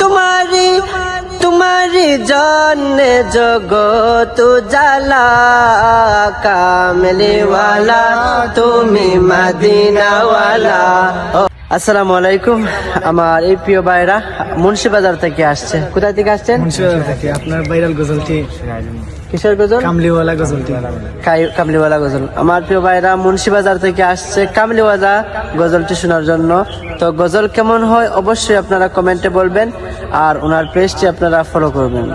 तुम्हारी तुम्हारी जन्ने जगत जाला कामली वाला তুমি মদিনা ওয়ালা। আসসালামু আলাইকুম। আমার এই প্রিয় ভাইরা মুন্সিবাজার থেকে আসছে। কোথায় থেকে আসছেন? মুন্সিবাজার থেকে। আপনার ভাইরাল গজলটি কিসের গজল? কামলিওয়ালা গজলটি। কামলিওয়ালা গজল। আমার প্রিয় ভাইরা মুন্সিবাজার থেকে আসছে কামলিওয়ালা গজলটি শোনার জন্য। তো গজল কেমন হয় অবশ্যই আপনারা কমেন্টে বলবেন, আর ওনার পেজটি আপনারা ফলো করবেন।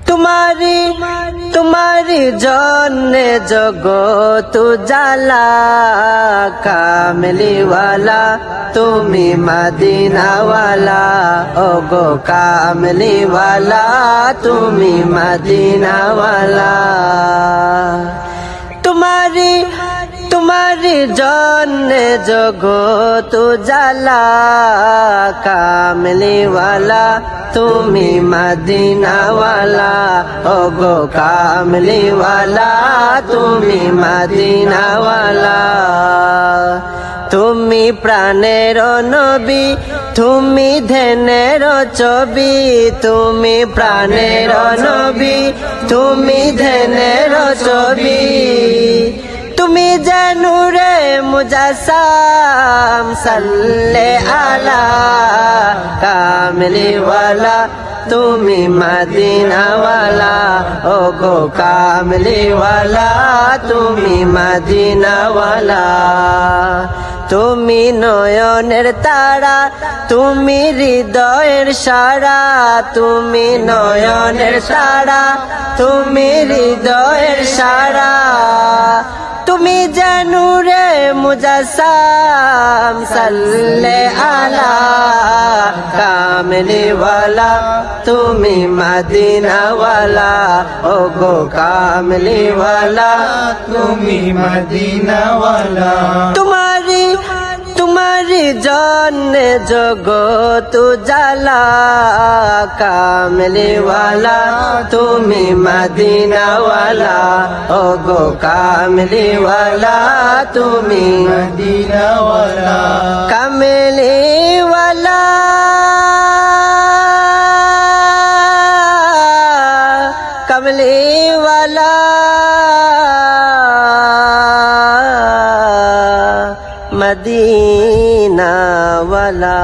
तुम्हारी तुम्हारी जन्ने जगत जाला कामली वाला তুমি মদিনা ওয়ালা। ওগো কামলি ওয়ালা তুমি মদিনা ওয়ালা। तुम्हारी तुम्हारी जन्ने जगत जाला कामली वाला তুমি মদিনা ওয়ালা। ওগো কামলি ওয়ালা তুমি মদিনা ওয়ালা। তুমি প্রাণের নবী তুমি ধ্যানের ছবি। তুমি প্রাণের নবী তুমি ধ্যানের ছবি। তুমি জানুরে মুজাসাম সাল্লে আলা কামলি ওয়ালা তুমি মদিনা ওয়ালা। ওগো কামলি ওয়ালা তুমি মদিনা ওয়ালা। তুমি নয়নের তারা তুমি হৃদয়ের সারা। তুমি নয়নের তারা তুমি হৃদয়ের সারা। তুমি জানুরে মুজাসাম সাল্লে আলা কামলি ওয়ালা তুমি মদিনা ওয়ালা। ওগো কামলি ওয়ালা তুমি মদিনা ওয়ালা। तुम्हारी तुम्हारी जन्ने जगत जाला कामली वाला তুমি মদিনা ওয়ালা। ওগো কামলি ওয়ালা তুমি মদিনা ওয়ালা। কামলি ওয়ালা কামলি ওয়ালা মদিনা ওয়ালা।